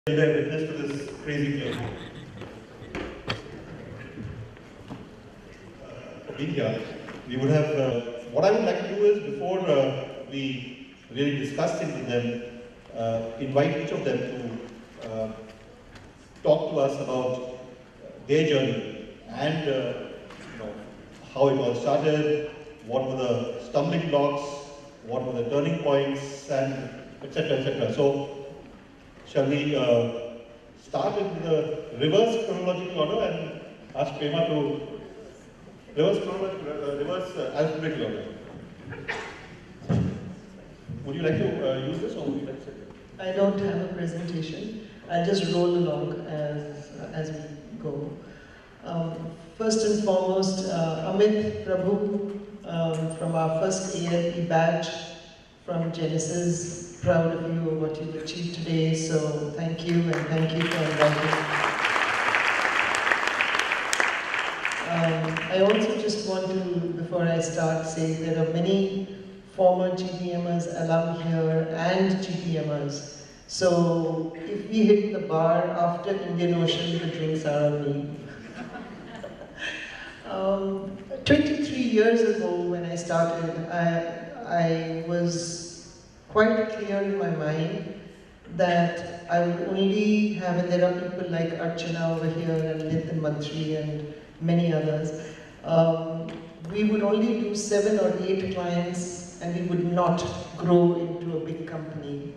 Bear witness to this crazy play. Being here, we would have. What I would like to do is, before we really discuss things with them, invite each of them to talk to us about their journey and how it all started, what were the stumbling blocks, what were the turning points, and etc. etc. So, shall we start with the reverse chronological order and ask Prema to reverse alphabetical order? Would you like to use this, or would you like to say it? I don't have a presentation. I'll just roll along as we go. First and foremost, Amit Prabhu from our first ALP batch from Genesis. Proud of you of what you've achieved today, so thank you, and thank you for inviting me. I also just want to, before I start, say there are many former GPMers, alum here, and GPMers. So if we hit the bar after Indian Ocean, the drinks are on me. 23 years ago when I started, I was quite clear in my mind that I would only have, and there are people like Archana over here and Nitin Mantri and many others, we would only do 7 or 8 clients and we would not grow into a big company.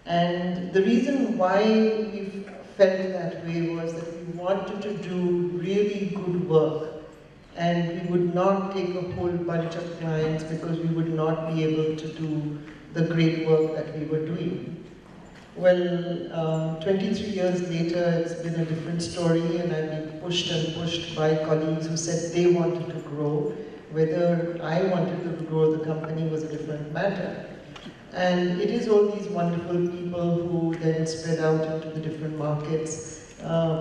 And the reason why we felt that way was that we wanted to do really good work, and we would not take a whole bunch of clients because we would not be able to do the great work that we were doing. Well, 23 years later, it's been a different story, and I've been pushed and pushed by colleagues who said they wanted to grow. Whether I wanted to grow the company was a different matter. And it is all these wonderful people who then spread out into the different markets.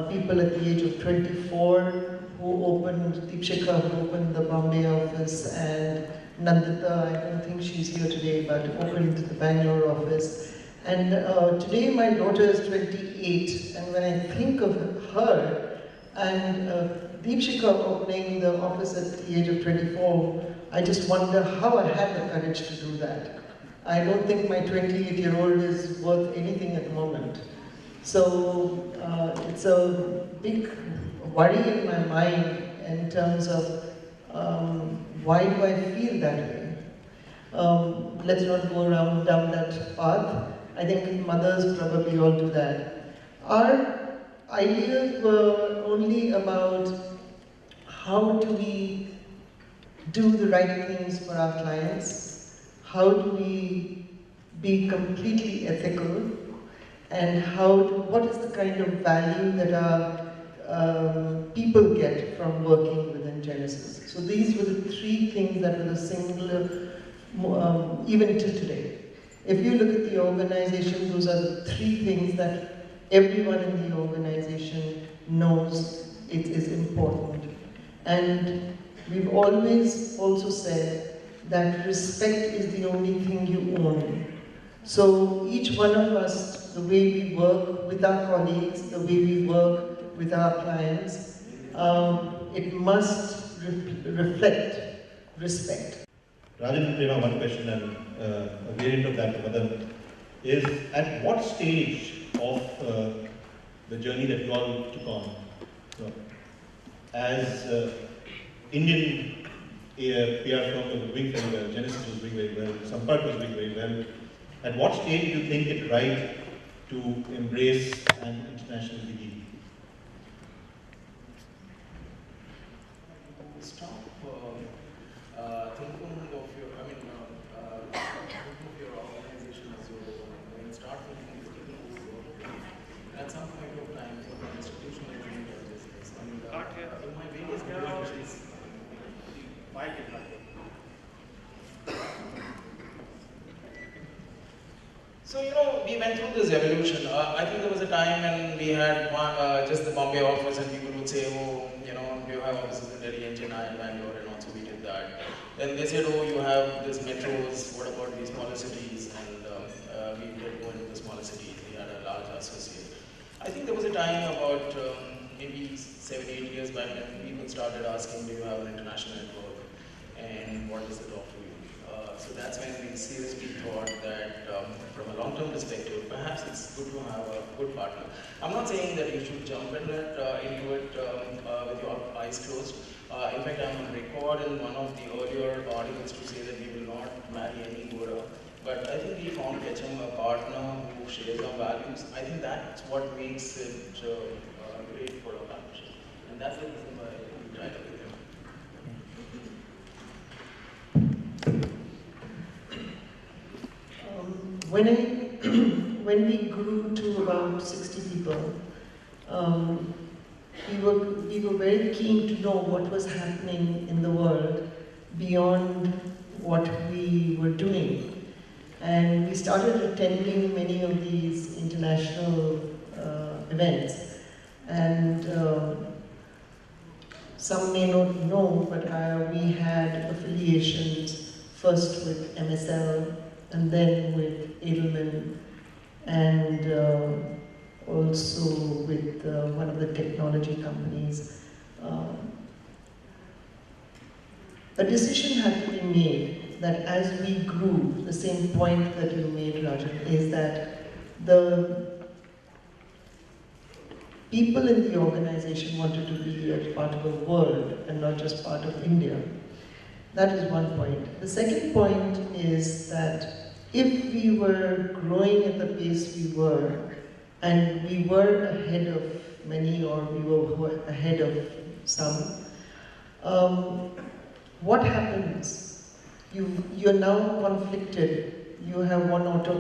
People at the age of 24 who opened, Deepshika who opened the Bombay office, and Nandita, I don't think she's here today, but opened the Bangalore office. And today my daughter is 28, and when I think of her and Deepshika opening the office at the age of 24, I just wonder how I had the courage to do that. I don't think my 28-year-old is worth anything at the moment. So it's a big worry in my mind in terms of why do I feel that way? Let's not go around down that path. I think mothers probably all do that. Our ideas were only about how do we do the right things for our clients, how do we be completely ethical, and what is the kind of value that our people get from working within Genesis. So these were the 3 things that were the singular, even to today. If you look at the organization, those are the 3 things that everyone in the organization knows it is important. And we've always also said that respect is the only thing you own. So each one of us, the way we work with our colleagues, the way we work with our clients, it must reflect respect. Rajan and Prema, one question and a variant of that to Madan is, at what stage of the journey that you all took on, as Indian PR firm was doing very well, Genesis was doing very well, Sampark was doing very well, at what stage do you think it right to embrace an international degree? Stop thinking of your, thinking of your organization as your own. I mean, start thinking at some point of time, for the institutional training of business. And in my various organizations, so, we went through this evolution. I think there was a time when we had just the Bombay office, and people would say, oh, you have offices in Delhi and Chennai and Bangalore, and also we did that. Then they said, oh, you have these metros, what about these smaller cities? And we did go into the smaller cities. We had a large associate. I think there was a time about maybe 7-8 years back when people started asking, do you have an international network and what does it offer you? So that's when we seriously thought that from a long-term perspective, perhaps it's good to have a good partner. I'm not saying that you should jump into it with your eyes closed. In fact, I'm on record in one of the earlier articles to say that we will not marry any Gora. But I think we found Ketchum a partner who shares our values. I think that's what makes it great for our partnership. And that's the reason why we tried it with him. When we grew to about 60 people, we were very keen to know what was happening in the world beyond what we were doing. And we started attending many of these international events. And some may not know, but we had affiliations first with MSL, and then with Edelman, and also with one of the technology companies. A decision had to be made that as we grew, the same point that you made, Rajan, is that the people in the organization wanted to be a part of the world and not just part of India. That is one point. The second point is that if we were growing at the pace we were, and we were ahead of many, or we were ahead of some, what happens? You're now conflicted. You have one auto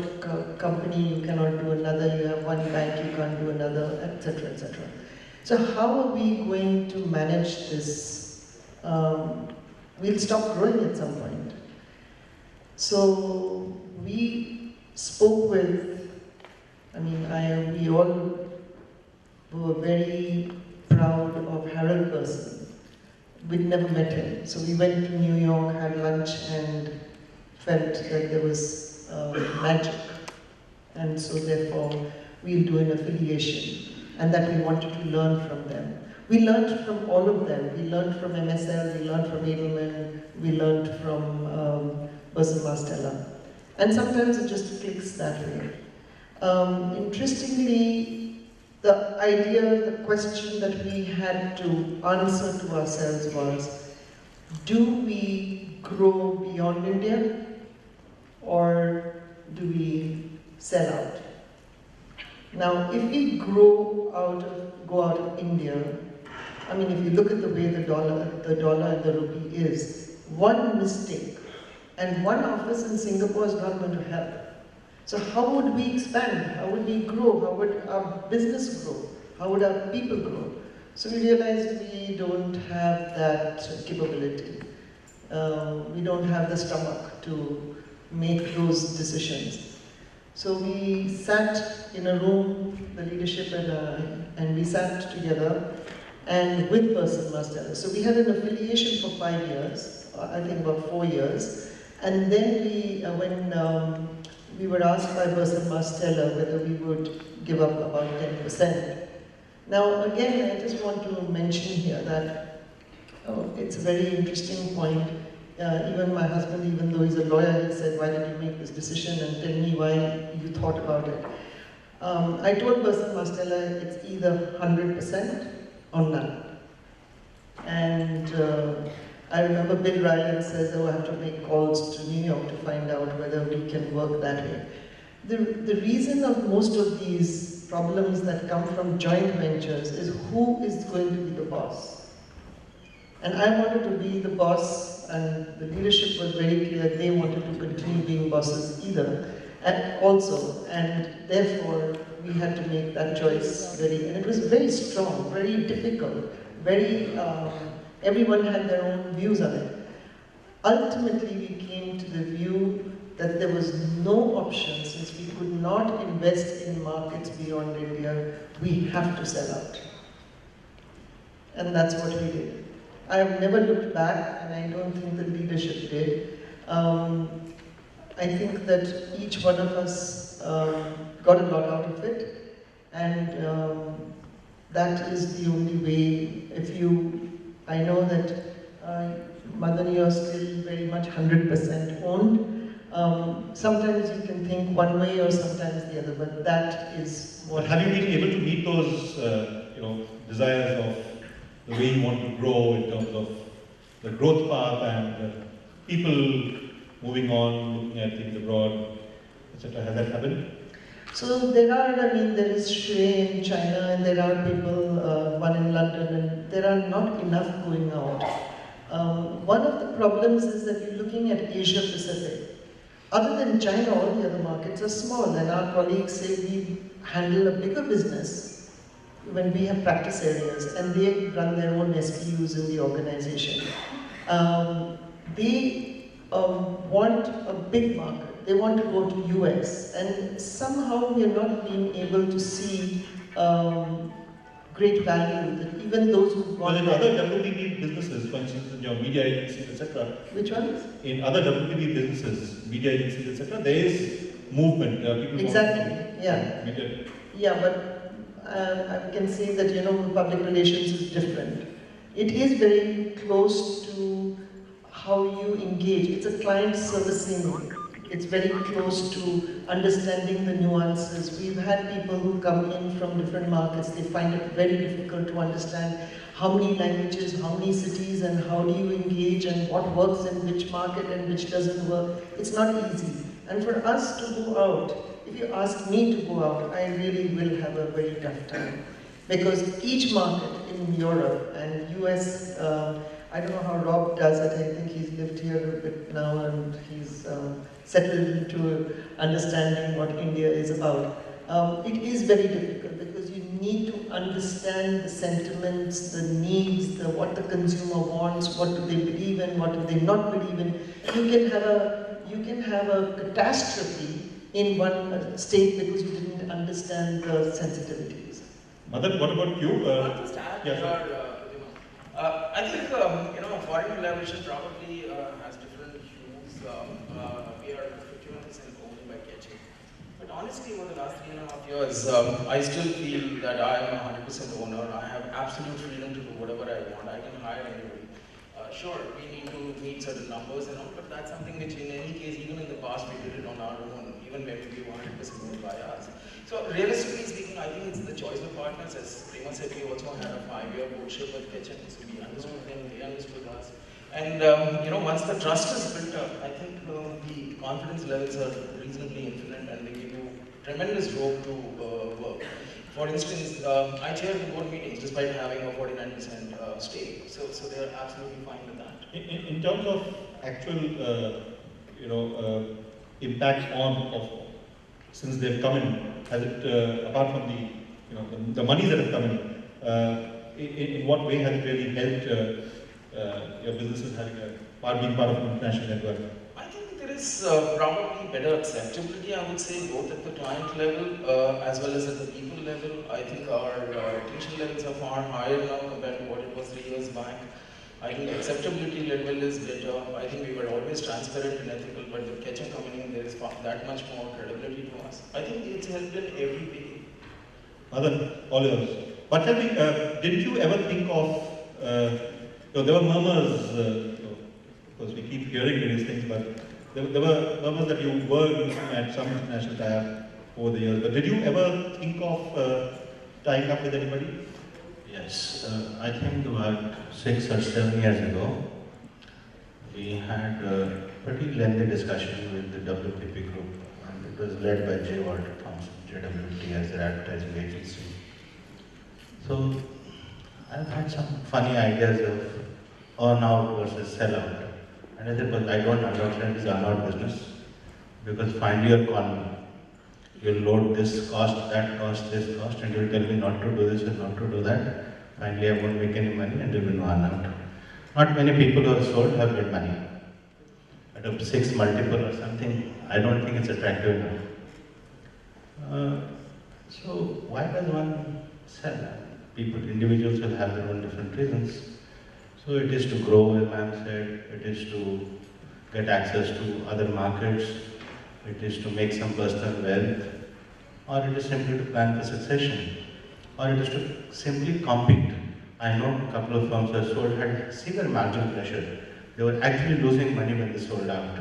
company, you cannot do another. You have one bank, you can't do another, etc., etc. So how are we going to manage this? We'll stop growing at some point. So we spoke with, we all were very proud of Harold Burson. We'd never met him. So we went to New York, had lunch, and felt that there was magic. And so therefore, we'll do an affiliation, and that we wanted to learn from them. We learned from all of them. We learned from MSL, we learned from Edelman, we learned from Burson Marsteller. And sometimes it just clicks that way. Interestingly, the question that we had to answer to ourselves was, do we grow beyond India, or do we sell out? Now, if we go out of India, if you look at the way the dollar and the rupee is, one mistake and one office in Singapore is not going to help. So how would we expand? How would we grow? How would our business grow? How would our people grow? So we realized we don't have that capability. We don't have the stomach to make those decisions. So we sat in a room, the leadership and we sat together, and with Burson Marsteller. So we had an affiliation for 5 years, I think about 4 years, and then when we were asked by Burson Marsteller whether we would give up about 10%. Now again, I just want to mention here that it's a very interesting point. Even my husband, even though he's a lawyer, he said, why did you make this decision, and tell me why you thought about it. I told Burson Marsteller it's either 100% or none. And I remember Bill Ryan says, I have to make calls to New York to find out whether we can work that way. The reason of most of these problems that come from joint ventures is who is going to be the boss. And I wanted to be the boss, and the leadership was very clear they wanted to continue being bosses and therefore we had to make that choice and it was very strong, very difficult, everyone had their own views on it. Ultimately, we came to the view that there was no option, since we could not invest in markets beyond India, we have to sell out. And that's what we did. I have never looked back, and I don't think the leadership did. I think that each one of us got a lot out of it, and that is the only way. If you, I know that Madan, you are still very much 100% owned. Sometimes you can think one way or sometimes the other, but that is what. But have you been able to meet those, desires of the way you want to grow in terms of the growth path and people moving on, looking at things abroad, etc.? Has that happened? So there are, there is Shrey in China, and there are people, one in London, and there are not enough going out. One of the problems is that you're looking at Asia Pacific. Other than China, all the other markets are small, and our colleagues say we handle a bigger business when we have practice areas, and they run their own SKUs in the organization. They want a big market. They want to go to US, and somehow we are not being able to see great value that even those who've gone. Well, in other WPP businesses, for instance, in your media agencies, etc. Which ones? In other WPP businesses, media agencies, etc., there is movement. People exactly. Yeah. Media. Yeah, but I can say that public relations is different. It is very close to how you engage. It's a client servicing. It's very close to understanding the nuances. We've had people who come in from different markets. They find it very difficult to understand how many languages, how many cities, and how do you engage, and what works in which market and which doesn't work. It's not easy. And for us to go out, if you ask me to go out, I really will have a very tough time. Because each market in Europe and US, I don't know how Rob does it. I think he's lived here a bit now, and he's settled into understanding what India is about. It is very difficult because you need to understand the sentiments, the needs, what the consumer wants, what do they believe in, what do they not believe in. You can have a catastrophe in one state because you didn't understand the sensitivities. Madan, what about you? I'll just add I think foreign collaboration probably has different hues. We are 51% owned by Ketchum. But honestly, over the last 3.5 years, I still feel that I am a 100% owner. I have absolute freedom to do whatever I want. I can hire anybody. Sure, we need to meet certain numbers and all, but that's something which in any case, even in the past, we did it on our own, even when we were 100% owned by us. So realistically speaking, I think it's the choice of partners. As Prema said, we also had a 5-year courtship with Ketchum, so we understood them, they understood us. And once the trust is built up, I think the confidence levels are reasonably infinite, and they give you tremendous rope to work. For instance, I chair the board meetings despite having a 49% stake, so they are absolutely fine with that. In terms of actual, impact since they've come in, has it, apart from the monies that have come in what way has it really helped your businesses being part of an international network? I think there is probably better acceptability, I would say, both at the client level as well as at the people level. I think our retention levels are far higher now compared to what it was 3 years back. I think the acceptability level is better. I think we were always transparent and ethical, but with Ketchum coming in, there is that much more credibility to us. I think it's helped in every way. Madan, all yours. But tell me, didn't you ever think of, there were murmurs, because we keep hearing various things, but there were murmurs that you were looking at some international tie-up over the years. But did you ever think of tying up with anybody? Yes, I think about 6 or 7 years ago, we had a pretty lengthy discussion with the WPP group, and it was led by J. Walter Thompson, JWT, as their advertising agency. So, I've had some funny ideas of earn out versus sell out. And I said, well, I don't understand this earn out business, because find your corner. You'll load this cost, that cost, this cost, and you'll tell me not to do this and not to do that. Finally, I won't make any money, and there will be no earn out. Not many people who have sold have made money. At a 6 multiple or something, I don't think it's attractive enough. So why does one sell? Individuals will have their own different reasons. So it is to grow, as ma'am said, it is to get access to other markets, it is to make some personal wealth, or it is simply to plan for succession, or it is to simply compete. I know a couple of firms that sold had severe margin pressure. They were actually losing money when they sold out.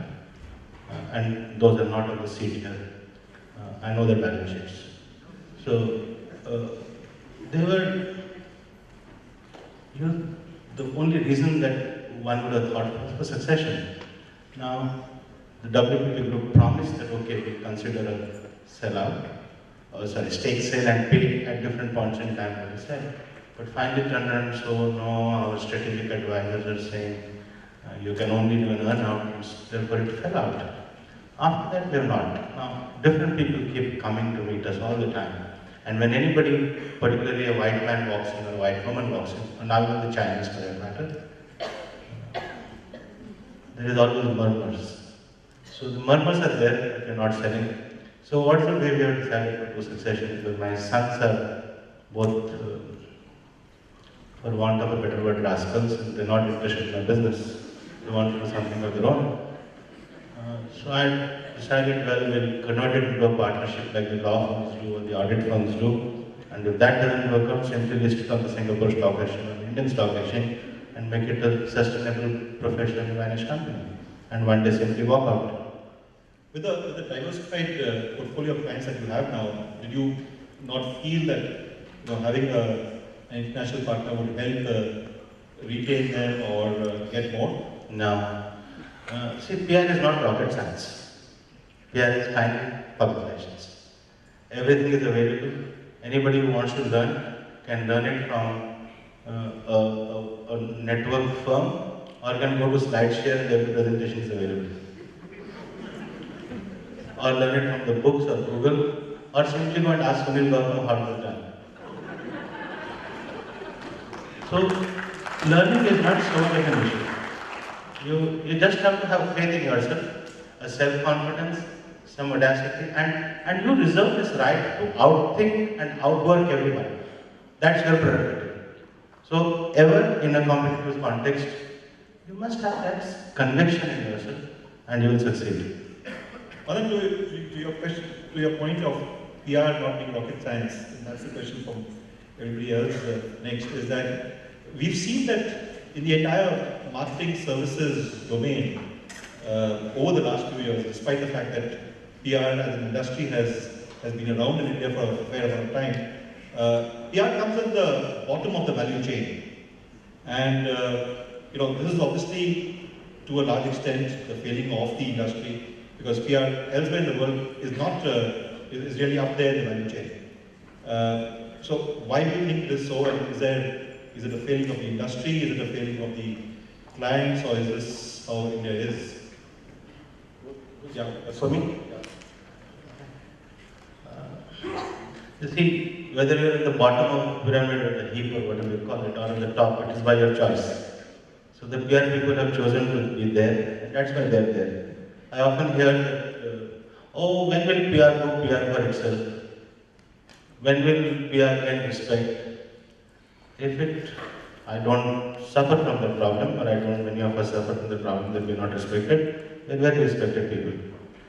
And those are not on the seat here. I know their balance sheets. So, they were, the only reason that one would have thought was for succession. Now, the WPP group promised that, okay, we consider a sellout, stake sale and pay at different points in time for the sale. But finally turned around and so no, our strategic advisors are saying you can only do an earn-out, therefore it fell out. After that, we have not. Now, different people keep coming to meet us all the time. And when anybody, particularly a white man walks in or a white woman walks in, and now even the Chinese for that matter, there is always murmurs. So the murmurs are there if you're not selling. So what's the way we have decided to do succession? Because my sons are both, for want of a better word, rascals, and they're not interested in my business. They want to do something of their own. So I decided, well, we'll convert it into a partnership like the law firms do or the audit firms do. And if that doesn't work out, simply list it on the Singapore Stock Exchange or the Indian Stock Exchange and make it a sustainable, professionally managed company. And one day simply walk out. With the diversified portfolio of clients that you have now, did you not feel that having an international partner would help retain them or get more? No. See, PR is not rocket science. PR is finding public relations. Everything is available. Anybody who wants to learn can learn it from a network firm or can go to SlideShare and every presentation is available. Or learn it from the books or Google, or simply go and ask Sunil Gautam how it is done. So, learning is not so much an issue. You just have to have faith in yourself, a self-confidence, some audacity, and you reserve this right to outthink and outwork everyone. That's your prerogative. So, ever in a competitive context, you must have that conviction in yourself, and you will succeed. Madan, to your question, to your point of PR not being rocket science, and that's the question from everybody else next, is that we've seen that in the entire marketing services domain over the last few years, despite the fact that PR as an industry has been around in India for a fair amount of time, PR comes at the bottom of the value chain. And this is obviously to a large extent the failing of the industry, because PR elsewhere in the world is not is really up there in the value chain. So why do you think it is so? And is it a failing of the industry? Is it a failing of the clients, or is this how India is? Yeah, for me. You see, whether you're at the bottom of the pyramid or the heap or whatever you call it, or at the top, it is by your choice. So the PR people have chosen to be there, and that's why they're there. I often hear that, oh, when will PR do PR for itself? When will PR gain respect? I don't suffer from the problem, or I don't, many of us suffer from the problem that we're not respected, we're very respected people.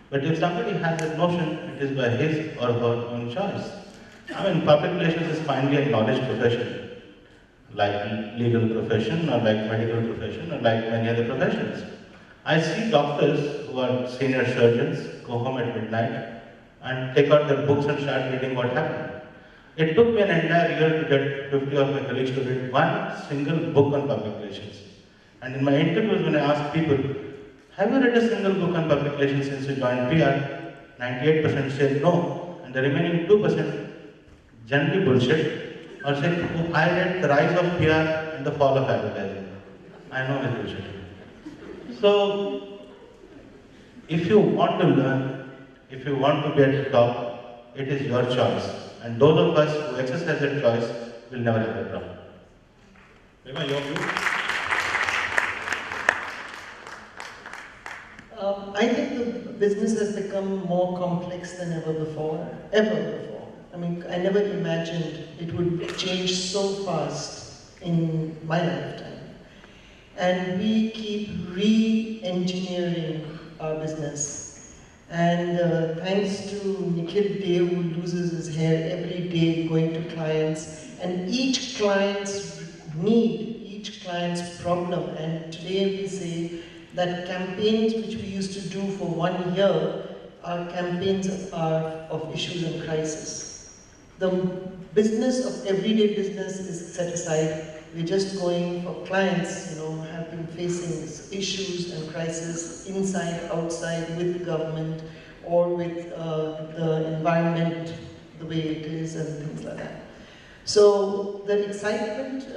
But if somebody has that notion, it is by his or her own choice. I mean, public relations is finally a knowledge profession, like legal profession, or like medical profession, or like many other professions. I see doctors who are senior surgeons go home at midnight and take out their books and start reading what happened. It took me an entire year to get 50 of my colleagues to read one single book on public relations. And in my interviews, when I ask people, have you read a single book on public relations since you joined PR? 98% say no, and the remaining 2% generally bullshit, or say, oh, I read The Rise of PR and The Fall of Advertising. I know it's bullshit. So, if you want to learn, if you want to be at the top, it is your choice. And those of us who exercise that choice will never have a problem. Prema, your view? I think the business has become more complex than ever before. I mean, I never imagined it would change so fast in my lifetime. And we keep re-engineering our business. And thanks to Nikhil Dev, who loses his hair every day going to clients, and each client's need, each client's problem. And today we say that campaigns which we used to do for 1 year, our campaigns are of issues and crisis. The business of everyday business is set aside. We're just going for clients, have been facing issues and crises inside, outside, with the government, or with the environment, the way it is, and things like that. So the excitement,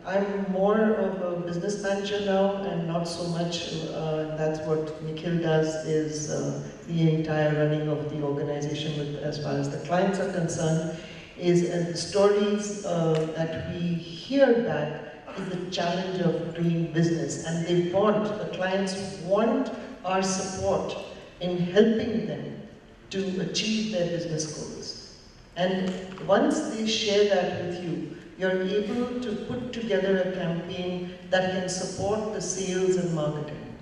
I'm more of a business manager now, and not so much, that's what Nikhil does, is the entire running of the organization as far as the clients are concerned, is the stories that we hear back is the challenge of doing business, and the clients want our support in helping them to achieve their business goals. And once they share that with you, you're able to put together a campaign that can support the sales and marketing.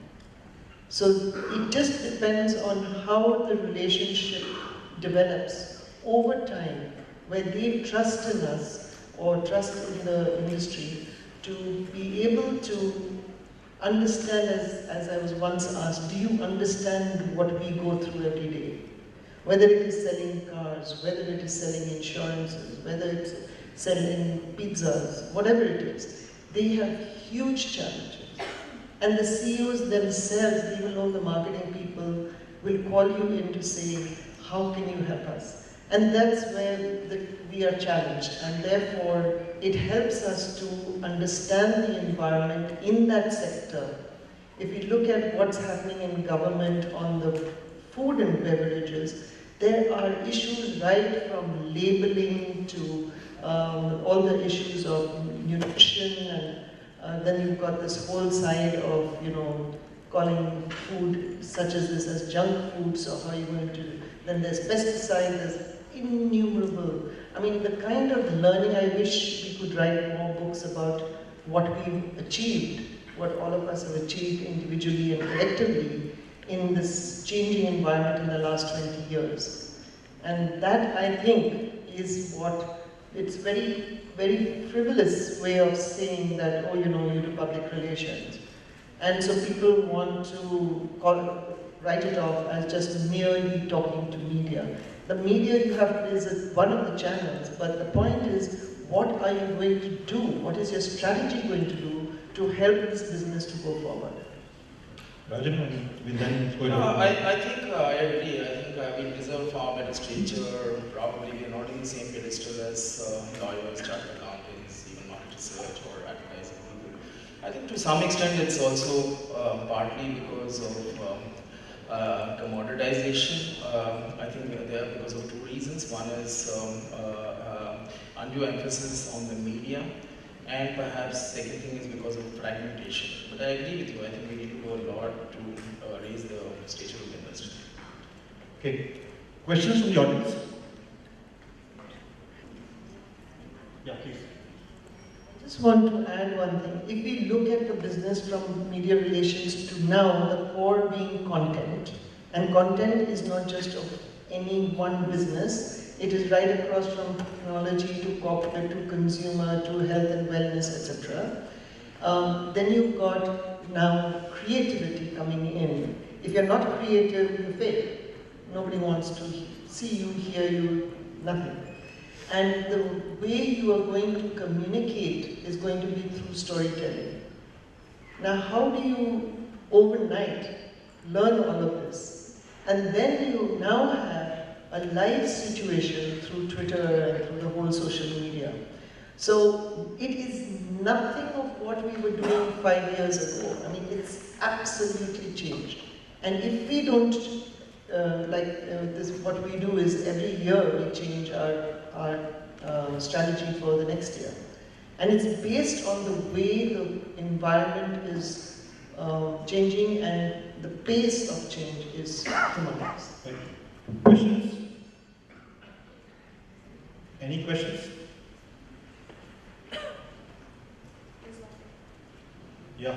So it just depends on how the relationship develops over time, where they trust in us or trust in the industry to be able to understand, as I was once asked, do you understand what we go through every day? Whether it is selling cars, whether it is selling insurances, whether it's selling pizzas, whatever it is, they have huge challenges. And the CEOs themselves, even all the marketing people, will call you in to say, how can you help us? And that's where we are challenged, and therefore it helps us to understand the environment in that sector. If we look at what's happening in government on the food and beverages, there are issues right from labeling to all the issues of nutrition, and then you've got this whole side of, calling food such as this as junk food, so how are you going to, then there's pesticides, there's innumerable. I mean, the kind of learning, I wish we could write more books about what we've achieved, what all of us have achieved individually and collectively in this changing environment in the last 20 years. And that, I think, is what, it's very, very frivolous way of saying that, oh, you do public relations. And so people want to write it off as just merely talking to media. The media you have is one of the channels, but the point is, what are you going to do? What is your strategy going to do to help this business to go forward? Rajan, we then go I think I agree. I think we deserve far better stature. Probably we are not in the same pedestal as lawyers, chartered accountants, even market research or advertising people. I think to some extent it's also partly because of commoditization. I think they are because of two reasons. One is undue emphasis on the media, and perhaps second thing is because of fragmentation. But I agree with you. I think we need to do a lot to raise the stature of the industry. Okay. Questions from the audience? Yeah, please. I just want to add one thing. If we look at the business from media relations to now, the core being content, and content is not just of any one business, it is right across from technology to corporate to consumer to health and wellness, etc. Then you've got now creativity coming in. If you're not creative, you fail. Nobody wants to see you, hear you, nothing. And the way you are going to communicate is going to be through storytelling. Now, how do you overnight learn all of this? And then you now have a live situation through Twitter and through the whole social media. So it is nothing of what we were doing 5 years ago. I mean, it's absolutely changed. And if we don't, what we do is every year we change our strategy for the next year. And it's based on the way the environment is changing, and the pace of change is humongous. Questions? Any questions? Yeah.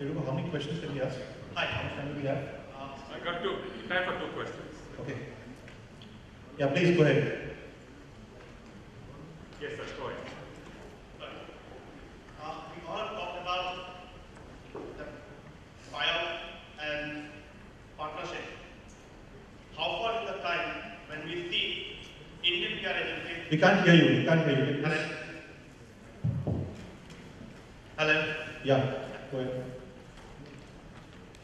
How many questions can we ask? Hi, how much time do we have? I got time for 2 questions. Okay. Yeah, please go ahead. Yes, sir, go ahead. We all talked about the buyout and partnership. How far is the time when we see Indian PR agencies? We can't hear you. We can't hear you. Hello? Hello? Yeah, go ahead.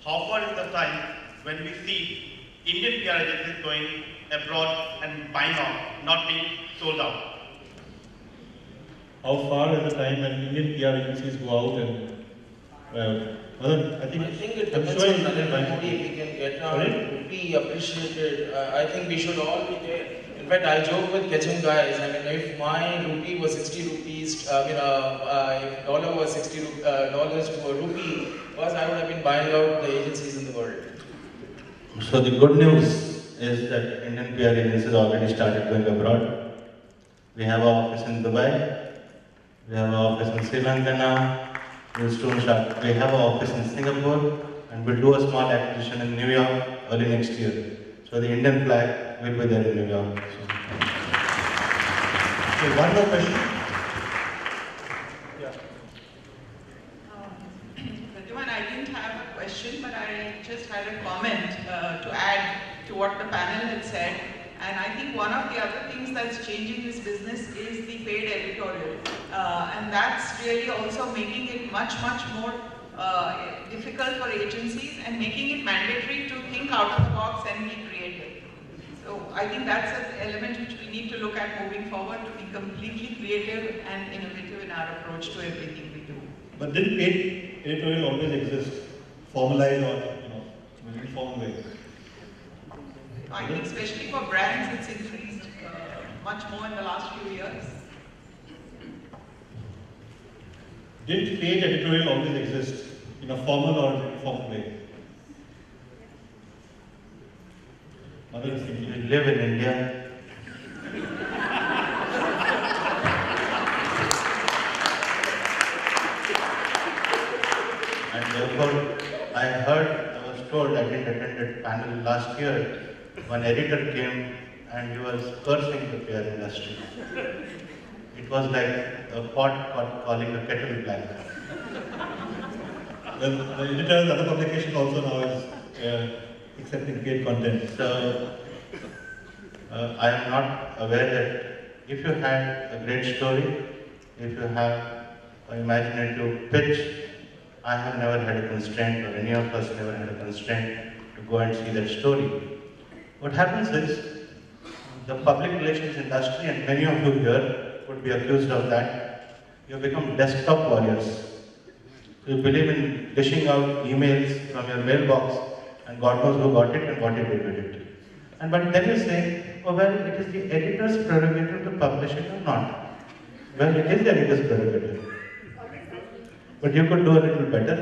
How far is the time when we see Indian PR agencies going abroad and buying out, not being sold out? How far is the time when Indian PR agencies go out and, Madan, I think it I'm depends sure on you can Narendra buy Modi. If we can get our Sorry? rupee appreciated, I think we should all be there. In fact, I joke with Ketchum guys. I mean, if my rupee was 60 rupees, if dollar was $60 to a rupee, first I would have been buying out the agencies in the world. So the good news is that Indian PR agencies already started going abroad. We have an office in Dubai. We have an office in Sri Lanka now. We'll soon start. We have an office in Singapore, and we'll do a small acquisition in New York early next year. So the Indian flag will be there in New York. So. Okay, one more question. Yeah. Pradyuman, I didn't have a question, but I just had a comment to add to what the panel had said. And I think one of the other things that's changing this business is the paid editorial. And that's really also making it much, much more difficult for agencies and making it mandatory to think out of the box and be creative. So I think that's an element which we need to look at moving forward, to be completely creative and innovative in our approach to everything we do. But didn't paid editorial always exist? Formalized or, in a uniform way? I think especially for brands, it's increased much more in the last few years. Didn't paid editorial always exist in a formal or uniform way? Mother is thinking. We live in India. And therefore, I was told, I didn't attend a panel last year. One editor came and he was cursing the PR industry. It was like a pot calling a kettle black. Well, the editor's other publication also now is accepting paid content. So, I am not aware that if you had a great story, if you have an imaginative pitch, I have never had a constraint, or any of us never had a constraint to go and see that story. What happens is, the public relations industry, and many of you here would be accused of that, you have become desktop warriors. You believe in dishing out emails from your mailbox, and God knows who got it and what he did with it. And but then you say, oh well, it is the editor's prerogative to publish it or not. Well, it is the editor's prerogative. But you could do a little better.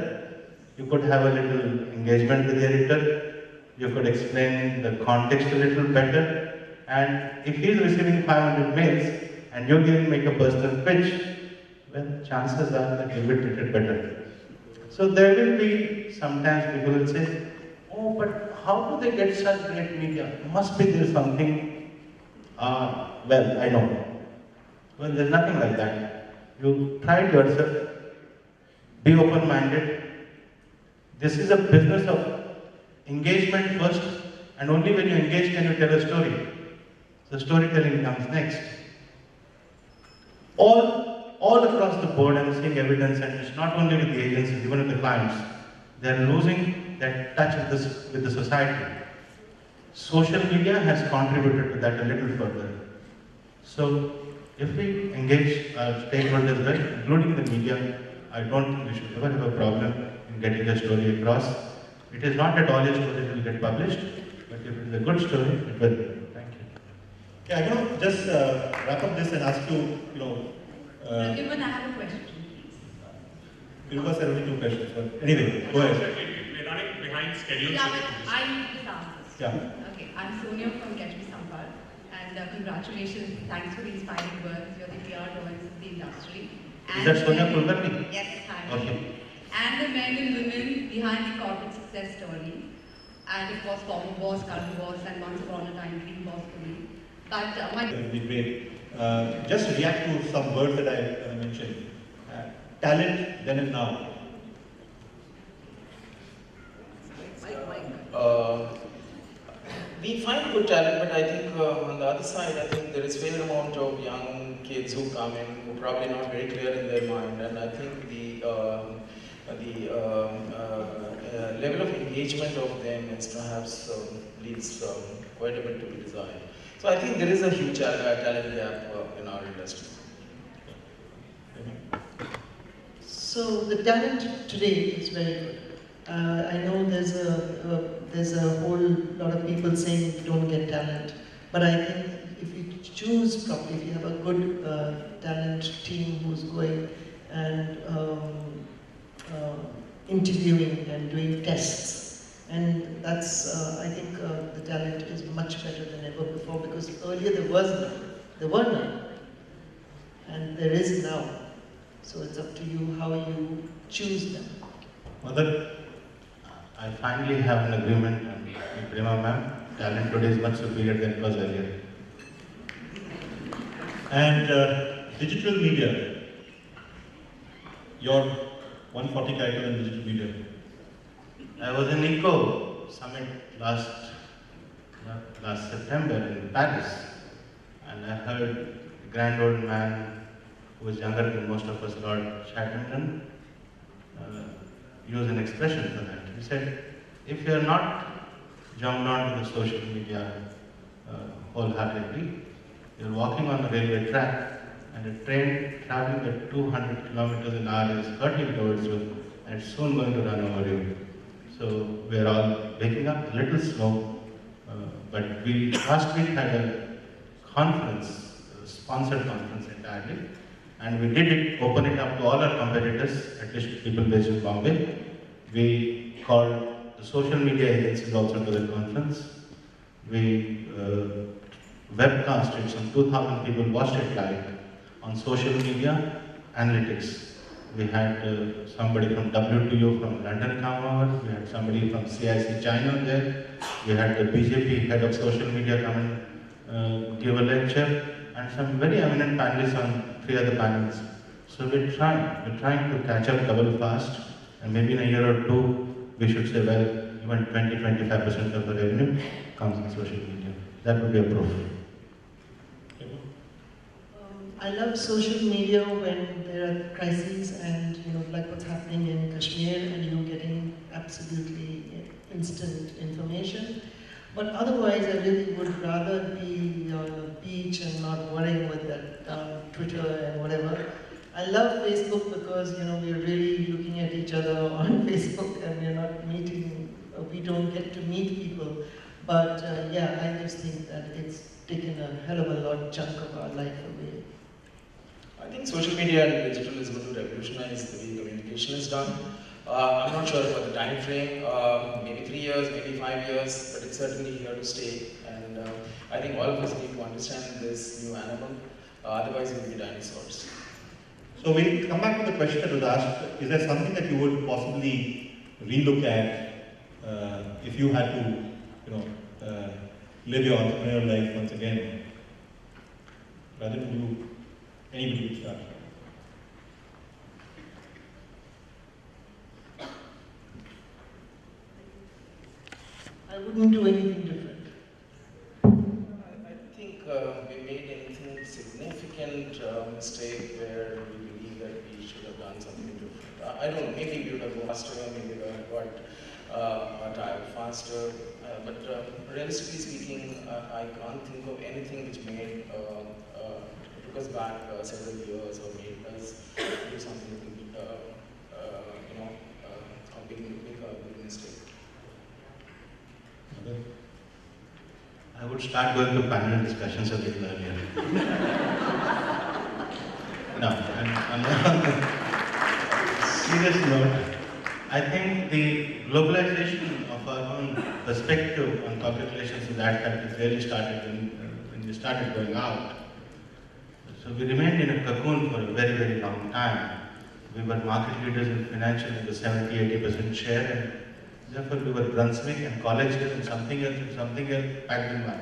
You could have a little engagement with the editor. You could explain the context a little better. And if he is receiving 500 mails and you make a personal pitch, well, chances are that you will be treated better. So there will be, sometimes people will say, oh, but how do they get such great media? Must be there something, well, I know. Well, there's nothing like that. You try it yourself. Be open-minded. This is a business of engagement first, and only when you engage can you tell a story. So storytelling comes next. All across the board, I'm seeing evidence, and it's not only with the agencies, even with the clients. They're losing that touch with the society. Social media has contributed to that a little further. So if we engage our stakeholders well, including the media, I don't think we should ever have a problem in getting the story across. It is not that all your stories will get published, but if it is a good story, it will. Thank you. Yeah, I'm going to just wrap up this and ask you, Pradyuman, I have a question, please. Ilva said only 2 questions, but anyway, go ahead. We're running behind schedule. Yeah, but I need to answer. Yeah. Okay, I'm Sonia from Ketchum, Sampark, and congratulations, thanks for the inspiring words. You're the PR voice of the industry. Is that Sonia Kulkarni? Yes, hi. Okay. and the men and women behind the corporate success story. And of course, former boss, current boss, and once upon a time, dream boss for me. But It would be great. Just to react to some words that I mentioned. Talent, then and now. We find good talent, but I think on the other side, I think there is fair amount of young kids who come in who are probably not very clear in their mind, and I think the level of engagement of them is perhaps leaves quite a bit to be desired. So I think there is a huge talent gap in our industry. So the talent today is very good. I know there's a whole lot of people saying you don't get talent, but I think if you choose properly, if you have a good talent team who's going and interviewing and doing tests, and that's I think the talent is much better than ever before, because earlier there were none, and there is now. So it's up to you how you choose them. Madan, I finally have an agreement with Prema ma'am. Talent today is much superior than it was earlier. And digital media. Your 140 character in digital media. I was in ECO Summit last September in Paris, and I heard a grand old man who was younger than most of us, Lord Chatterton, use an expression for that. He said, if you are not jumped onto the social media wholeheartedly, you're walking on the railway track and a train traveling at 200 kilometers an hour is hurtling towards you and it's soon going to run over you. So we're all waking up a little slow, but we last week had a conference, a sponsored conference entirely, and we did it, open it up to all our competitors, at least people based in Bombay. We called the social media agencies also to the conference. We webcasted, some 2,000 people watched it live on social media analytics. We had somebody from WTO from London come over, we had somebody from CIC China there, we had the BJP head of social media come and give a lecture, and some very eminent panelists on 3 other panels. So we're trying to catch up double fast, and maybe in a year or 2, we should say, well, even 20-25% of the revenue comes in social media. That would be a proof. I love social media when there are crises and, like what's happening in Kashmir, and you getting absolutely instant information. But otherwise, I really would rather be on a beach and not worrying with that Twitter and whatever. I love Facebook because, we're really looking at each other on Facebook and we're not meeting, we don't get to meet people. But yeah, I just think that it's taken a hell of a lot chunk of our life away. I think social media and digital is going to revolutionize the way communication is done. I'm not sure about the time frame, maybe 3 years, maybe 5 years, but it's certainly here to stay. And I think all of us need to understand this new animal, otherwise we'll be dinosaurs. So we'll come back to the question that was asked. Is there something that you would possibly relook at if you had to, live your entrepreneurial life once again? Rather than anybody would start. I wouldn't do anything different. I think we made anything significant mistake where we believe that we should have done something different. I don't know, maybe we would have gone faster, maybe we would have got tired faster, but realistically speaking, I can't think of anything which made took us back several years or made us do something a big mistake. I would start going to panel discussions a little earlier. No, on a serious note, I think the globalization of our own perspective on public relations with Adfactors really started when we started going out. So we remained in a cocoon for a very, very long time, We were market leaders in financial with a 70-80% share, and therefore we were Brunswick and College Hill and something else packed in one.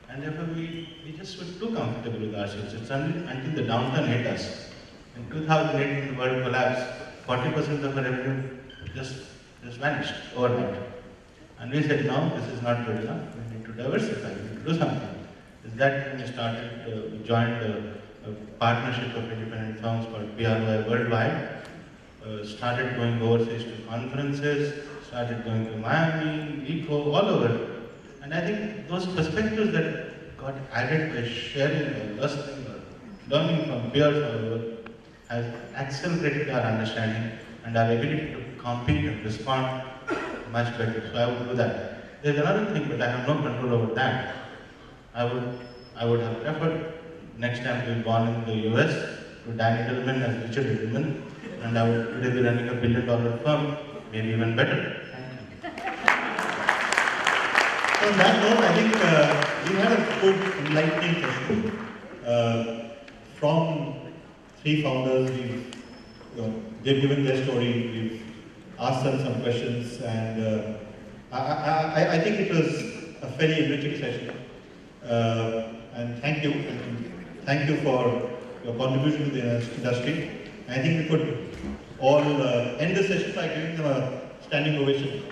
And therefore we just were too comfortable with ourselves. It's only until the downturn hit us. In 2008, when the world collapsed, 40% of our revenue just vanished overnight. And we said, no, this is not good enough. We need to diversify. We need to do something. Is that when we started, we joined a partnership of independent firms called PRY Worldwide, started going overseas to conferences, started going to Miami, ECO, all over. And I think those perspectives that got added by sharing or listening or learning from peers all over has accelerated our understanding and our ability to compete and respond much better. So I would do that. There's another thing, but I have no control over that. I would have preferred next time to be born in the US to Dan Edelman as Richard Edelman, and I would today be running $1 billion firm, maybe even better. On that note, I think we had a good enlightening session from three founders. They've given their story. We've asked them some questions, and I think it was a fairly enriching session. And thank you. Thank you for your contribution to the industry. I think we could all end the session by giving them a standing ovation.